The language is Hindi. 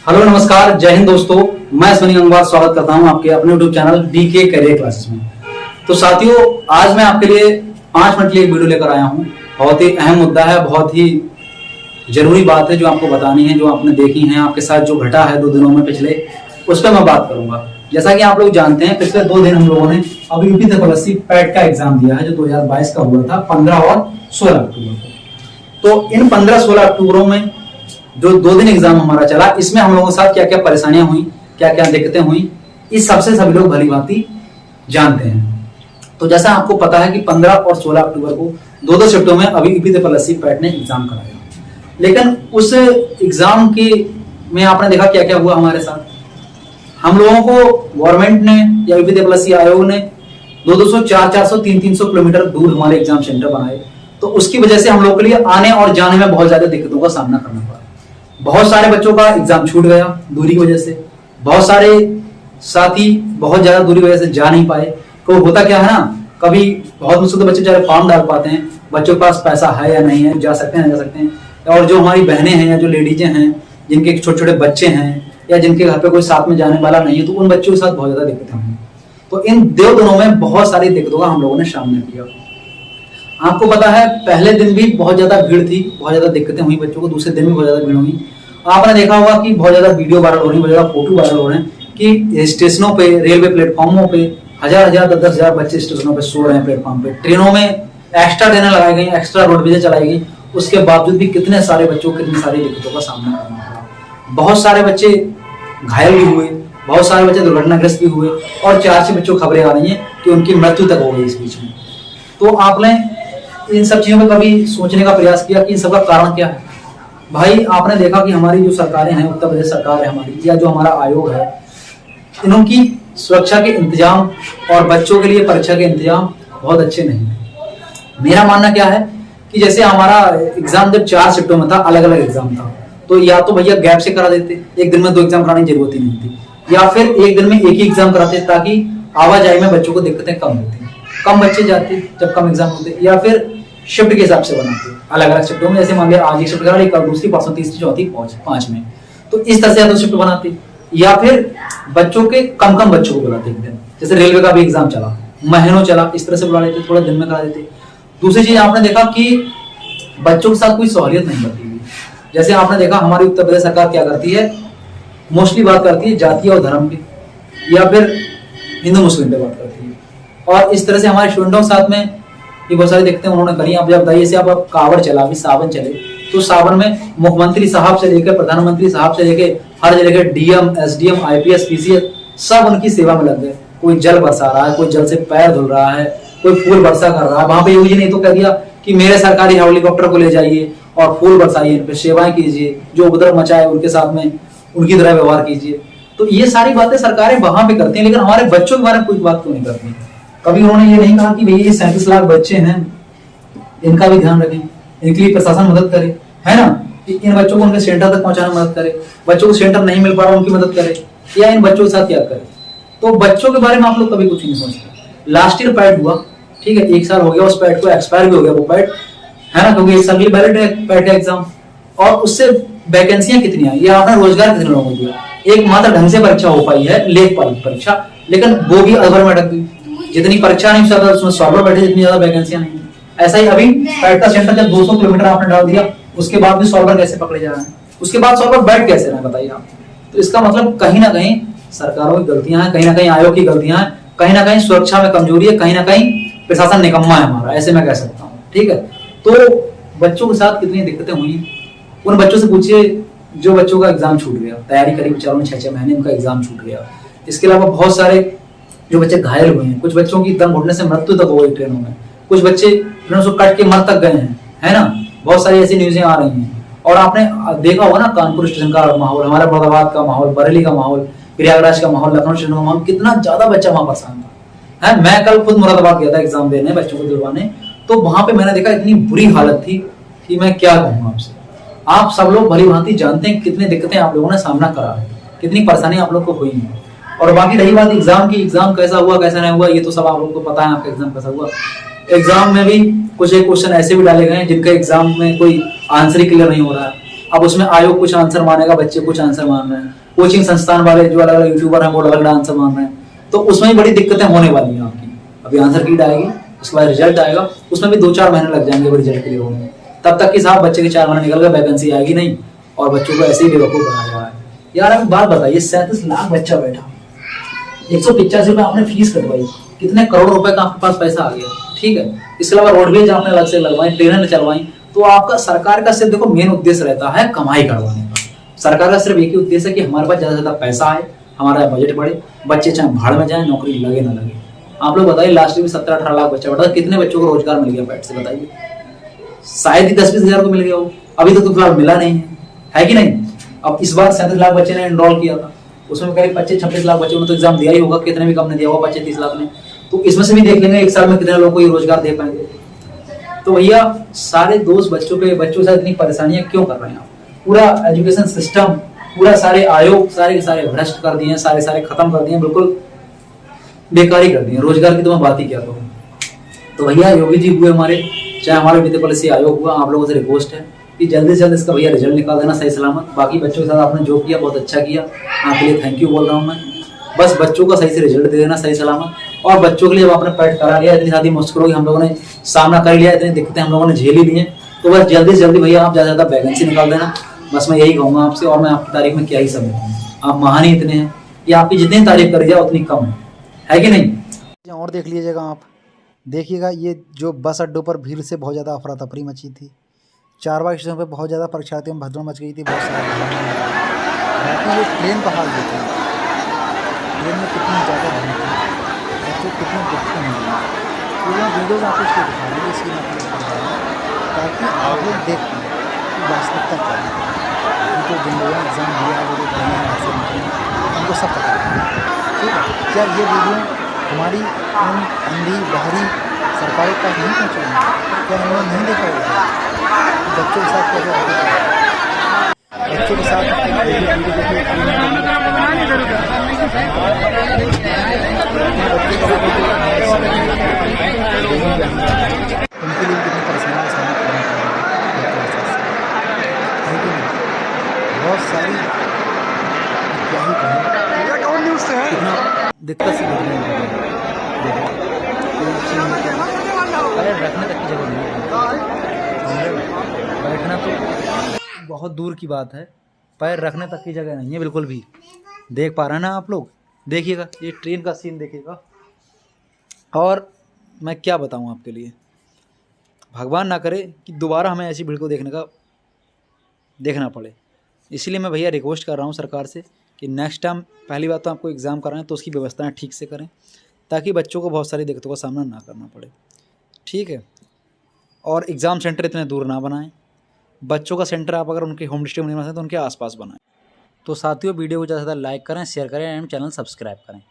हेलो नमस्कार, जय हिंद दोस्तों। मैं सनी गंगवार स्वागत करता हूं आपके अपने YouTube channel DK career classes में। तो साथियों, आज मैं आपके लिए 5 मिनट के लिए एक वीडियो लेकर आया हूं। बहुत ही अहम मुद्दा है, बहुत ही जरूरी बात है जो आपको बतानी है, जो आपने देखी है, आपके साथ जो घटा है 2 दिनों में पिछले, उस पर मैं बात करूंगा। जैसा कि आप लोग जानते हैं, पिछले 2 दिन हम लोगों ने अभी यूपीएससी पैट का एग्जाम दिया है, जो 2022 का हुआ था 15 और 16 अक्टूबर को। तो इन 15-16 अक्टूबरों में जो 2 दिन एग्जाम हमारा चला, इसमें हम लोगों के साथ क्या क्या परेशानियां हुई, क्या क्या दिक्कतें हुई, इस सबसे सभी लोग भली भांति जानते हैं। तो जैसा आपको पता है कि 15 और 16 अक्टूबर को 2-2 शिफ्टों में अभी यूपीएससी पैट ने एग्जाम कराया, लेकिन उस एग्जाम के में आपने देखा क्या क्या हुआ हमारे साथ। हम लोगों को गवर्नमेंट ने या यूपीएससी आयोग ने 200, 400, 300 किलोमीटर दूर हमारे एग्जाम सेंटर बनाए। तो उसकी वजह से हम लोगों के लिए आने और जाने में बहुत ज्यादा दिक्कतों का सामना करना पड़ा। बहुत सारे बच्चों का एग्जाम छूट गया दूरी की वजह से। बहुत सारे साथी बहुत ज्यादा दूरी की वजह से जा नहीं पाए। तो होता क्या है ना, कभी बहुत मुश्किल से बच्चे बेचारे फॉर्म डाल पाते हैं, बच्चों के पास पैसा है या नहीं है, जा सकते हैं नहीं जा सकते हैं। और जो हमारी बहनें हैं या जो लेडीजें हैं, जिनके छोटे छोटे बच्चे हैं या जिनके घर पे कोई साथ में जाने वाला नहीं है, तो उन बच्चों के साथ बहुत ज्यादा दिक्कतें हुई। तो इन 2 दिनों में बहुत सारी दिक्कतों का हम लोगों ने सामना किया। आपको पता है, पहले दिन भी बहुत ज्यादा भीड़ थी, बहुत ज्यादा दिक्कतें हुई बच्चों को। दूसरे दिन भी बहुत ज्यादा भीड़ हुई। आपने देखा होगा कि बहुत ज्यादा वीडियो वायरल हो रही, बहुत ज्यादा फोटो वायरल हो रहे हैं कि स्टेशनों पे, रेलवे प्लेटफॉर्मों पे 1000-1000, 10,000 बच्चे स्टेशनों पे सो रहे हैं, प्लेटफॉर्म पे। ट्रेनों में एक्स्ट्रा ट्रेनें लगाई गई, एक्स्ट्रा रोडवेज चलाई गई, उसके बावजूद भी कितने सारे बच्चों को कितनी सारी दिक्कतों का सामना करना पड़ा। बहुत सारे बच्चे घायल भी हुए, बहुत सारे बच्चे दुर्घटनाग्रस्त भी हुए, और 4 बच्चों की खबरें आ रही हैं कि उनकी मृत्यु तक हो गई इस बीच में। तो आपने इन सब चीजों में कभी सोचने का प्रयास किया कि इन सब का कारण क्या है? भाई, आपने देखा कि हमारी जो सरकारें हैं, उत्तर प्रदेश सरकार है हमारी, या जो हमारा आयोग है, इनकी सुरक्षा के इंतजाम और बच्चों के लिए परीक्षा के इंतजाम बहुत अच्छे नहीं है। मेरा मानना क्या है कि जैसे हमारा एग्जाम जब 4 शिफ्टों में था, अलग अलग एग्जाम था, तो या तो भैया गैप से करा देते, एक दिन में 2 एग्जाम कराने की जरूरत ही नहीं थी, या फिर एक दिन में एक ही एग्जाम कराते, ताकि आवाजाही में बच्चों को दिक्कतें कम होती, कम बच्चे जाते जब कम एग्जाम होते। या फिर शिफ्ट के हिसाब से बनाते, अलग अलग शिफ्टों में, जैसे मान लिया आज एक शिफ्ट करा ली, कल दूसरी, परसों तीसरी, चौथी, 5 में। तो इस तरह से या तो शिफ्ट बनाते, या फिर बच्चों के कम बच्चों को बुलाते एक दिन। जैसे रेलवे का भी एग्जाम चला, महीनों चला, इस तरह से बुला लेते, थोड़ा दिन में करा देते। दूसरी चीज आपने देखा कि बच्चों के साथ कोई सहूलियत नहीं करती हुई। जैसे आपने देखा हमारी उत्तर प्रदेश सरकार क्या करती है, मोस्टली बात करती है जाति और धर्म की, या फिर हिंदू मुस्लिम पे बात करती है। और इस तरह से हमारे स्टूडेंटों के साथ में ये बहुत सारी दिक्कतें उन्होंने करी। आप जब बताइए, आप कावड़ चला, अभी सावन चले, तो सावन में मुख्यमंत्री साहब से लेकर प्रधानमंत्री साहब से लेकर हर जगह डीएम, एसडीएम, आईपीएस, पीसीएस सब उनकी सेवा में लग गए। कोई जल बरसा रहा है, कोई जल से पैर धुल रहा है, कोई फूल बरसा कर रहा है। वहां पे योगी ने तो कह दिया कि मेरे सरकारी हेलीकॉप्टर को ले जाइए और फूल बरसाइए, इन पे सेवाएं कीजिए, जो उपद्रव मचाए उनके साथ में उनकी तरह व्यवहार कीजिए। तो ये सारी बातें सरकारें वहां पे करती हैं, लेकिन हमारे बच्चों के बारे में कोई बात क्यों नहीं करती? कभी उन्होंने ये नहीं कहा कि भैया ये 37 लाख बच्चे हैं, इनका भी ध्यान रखें, इनके लिए प्रशासन मदद करे, है ना, कि इन बच्चों को उनके सेंटर तक पहुंचाने में मदद करे, बच्चों को सेंटर नहीं मिल पा रहा उनकी मदद करे, या इन बच्चों के साथ क्या करे। तो बच्चों के बारे में आप लोग कभी कुछ नहीं सोचते। लास्ट ईयर पैट हुआ, ठीक है, 1 साल हो गया, उस पैट को एक्सपायर भी हो गया वो पैट, है ना, क्योंकि 1 साल के लिए वैलिड है पैट का एग्जाम। और उससे वैकेंसियां कितनी आई, ये आपने रोजगार कितने लोगों को दिया? एक मात्र ढंग से परीक्षा हो पाई है, लेख पाई परीक्षा, लेकिन वो भी अधर में अटक गई। जितनी परीक्षा नहीं ज्यादा, उसमें सॉल्वर बैठे, जितनी ज्यादा वैकेंसियां नहीं। ऐसा ही अभी पैट का सेंटर जब 200 किलोमीटर आपने डाल दिया, उसके बाद भी सॉल्वर कैसे पकड़े जा रहे हैं, उसके बाद सॉल्वर बैठ कैसे रहे, बताइए आप। तो इसका मतलब कहीं ना कहीं सरकारों की गलतियां हैं, कहीं ना कहीं आयोग की गलतियां हैं, कहीं ना कहीं सुरक्षा में कमजोरी है, कहीं ना कहीं प्रशासन निकम्मा है हमारा, ऐसे मैं कह सकता हूँ। ठीक है, तो बच्चों के साथ कितनी दिक्कतें हुई, उन बच्चों से पूछिए जो बच्चों का एग्जाम छूट गया, तैयारी करी बेचारों ने 6-6 महीने, उनका एग्जाम छूट गया। इसके अलावा बहुत सारे जो बच्चे घायल हुए हैं, कुछ बच्चों की दम घुटने से मृत्यु तक हो गई ट्रेनों में, कुछ बच्चे ट्रेनों से कट के मर तक गए हैं, है ना। बहुत सारी ऐसी न्यूज़ें आ रही हैं। और आपने देखा होगा ना, कानपुर स्टेशन का माहौल, हमारा मुरादाबाद का माहौल, बरेली का माहौल, प्रयागराज का माहौल, लखनऊ स्टेशन का माहौल, कितना ज्यादा बच्चा वहां परेशान था, है। मैं कल खुद मुरादाबाद गया था एग्जाम देने, बच्चों को दिलवाने, तो वहां पे मैंने देखा इतनी बुरी हालत थी कि मैं क्या कहूँ आपसे। आप सब लोग भली भांति जानते हैं कितनी दिक्कतें आप लोगों ने सामना करा है, कितनी परेशानी आप लोग को हुई है। और बाकी रही बात एग्जाम की, एग्जाम कैसा हुआ कैसा नहीं हुआ, ये तो सब आप लोगों को पता है आपका एग्जाम कैसा हुआ। एग्जाम में भी कुछ एक क्वेश्चन ऐसे भी डाले गए हैं जिनका एग्जाम में कोई आंसर ही क्लियर नहीं हो रहा है। अब उसमें आयोग कुछ आंसर मानेगा, बच्चे कुछ आंसर मान रहे हैं, कोचिंग संस्थान वाले जो अलग अलग यूट्यूबर हैं वो अलग अलग आंसर मान रहे हैं, तो उसमें भी बड़ी दिक्कतें होने वाली हैं आपकी। अभी आंसर कीट आएगी, उसके बाद रिजल्ट आएगा, उसमें भी 2-4 महीने लग जाएंगे रिजल्ट क्लियर होने में। तब तक कि साहब बच्चे के 4 महीने निकल गए, वैकेंसी आएगी नहीं और बच्चों को ऐसे ही बेवकूफ बनाया हुआ है। यार अब बात बताइए, 37 लाख बच्चा बैठा, 185 रुपए आपने फीस कटवाई, कितने करोड़ रुपए का आपके पास पैसा आ गया, ठीक है। इसके अलावा रोडवेज आपने अलग से लगवाई, ट्रेनें चलवाई, तो आपका सरकार का सिर्फ देखो मेन उद्देश्य रहता है कमाई करवाने का। सरकार का सिर्फ एक ही उद्देश्य है कि हमारे पास ज्यादा से ज्यादा पैसा आए, हमारा बजट बढ़े, बच्चे चाहे भाड़ में जाए, नौकरी लगे ना लगे। आप लोग बताइए, लास्ट में 17-18 लाख बच्चा बढ़ा, कितने बच्चों को रोजगार मिल गया पैट से बताइए? शायद ही 10-20 हजार को मिल गया हो, अभी तो फिलहाल मिला नहीं है कि नहीं। अब इस बार 37 लाख बच्चे ने एनरोल किया था, उसमें करीब 25-26 लाख बच्चों ने तो एग्जाम दिया ही होगा, कितने भी कम ने दिया होगा 25-30 लाख ने, तो इसमें से भी देख लेंगे एक साल में कितने लोगों को ये रोजगार दे पाएंगे। तो भैया सारे दोस्त बच्चों के साथ इतनी परेशानियां क्यों कर रहे हैं आप? पूरा एजुकेशन सिस्टम, पूरा सारे आयोग सारे के सारे भ्रष्ट कर दिए, सारे खत्म कर दिए, बिल्कुल बेकारी कर दिए। रोजगार की तो मैं बात ही क्या करूं। तो भैया योगी जी हुए हमारे, चाहे हमारे वित्त पॉलिसी आयोग हुआ, आप लोगों से रिक्वेस्ट है कि जल्दी से जल्द इसका भैया रिजल्ट निकाल देना सही सलामत। बाकी बच्चों के साथ आपने जो किया बहुत अच्छा किया, आपके लिए थैंक यू बोल रहा हूँ मैं। बस बच्चों का सही से रिजल्ट दे देना सही सलामत, और बच्चों के लिए अब आपने पैट करा लिया, इतनी सारी मुश्किलों की हम लोगों ने सामना कर लिया, इतनी दिक्कतें हम लोगों ने झेली ली हैं, तो बस जल्दी से जल्दी भैया आप ज़्यादा से ज़्यादा वैकेंसी निकाल देना। बस मैं यही कहूँगा आपसे, और मैं आपकी तारीफ में क्या ही समझूँ, आप महान ही इतने हैं कि आपकी जितनी तारीफ करी जाए उतनी कम है कि नहीं। और देख लीजिएगा आप, देखिएगा ये जो बस अड्डों पर भीड़ से बहुत ज़्यादा अफरा तफरी मची थी, चारबाग स्टेशन पर बहुत ज़्यादा परीक्षार्थियों में भगदड़ मच गई थी, बहुत सारा बाकी ये ट्रेन का हाल देखिए, ट्रेन में कितनी ज़्यादा भीड़ थी, बच्चों कितने दुखते हैं। पूरा वीडियोज आपको इसको दिखा रही है, इसकी ताकि आप लोग देख पाएँ कि वास्तविकता क्या है। उनको जिन लोगों ने एग्ज़ाम दिया वो लोग उनको सब पता है, ठीक है। क्या ये वीडियो हमारी उन अंधी बाहरी सरकारों के पास नहीं पहुँचेंगे? क्या उन्होंने नहीं देखा होगा बच्चों के साथ कैसे बच्चों के साथ उनके लिए कितनी परेशानियों का सामना करना पड़ेगा, बहुत सारी क्या ही कहें, कितना दिक्कत से पैर रखने तक की जगह नहीं है, बैठना तो बहुत दूर की बात है, पैर रखने तक की जगह नहीं है बिल्कुल भी। देख पा रहे हैं ना आप लोग, देखिएगा ये ट्रेन का सीन देखिएगा। और मैं क्या बताऊं आपके लिए, भगवान ना करे कि दोबारा हमें ऐसी भीड़ को देखना पड़े। इसलिए मैं भैया रिक्वेस्ट कर रहा हूं सरकार से कि नेक्स्ट टाइम पहली बात तो आपको एग्ज़ाम कराएं तो उसकी व्यवस्थाएं ठीक से करें, ताकि बच्चों को बहुत सारी दिक्कतों का सामना ना करना पड़े, ठीक है। और एग्ज़ाम सेंटर इतने दूर ना बनाएं, बच्चों का सेंटर आप अगर उनके होम डिस्ट्रिक्ट में नहीं बनाते तो उनके आसपास बनाएं। तो साथियों वीडियो को ज़्यादा से ज़्यादा लाइक करें, शेयर करें एंड चैनल सब्सक्राइब करें।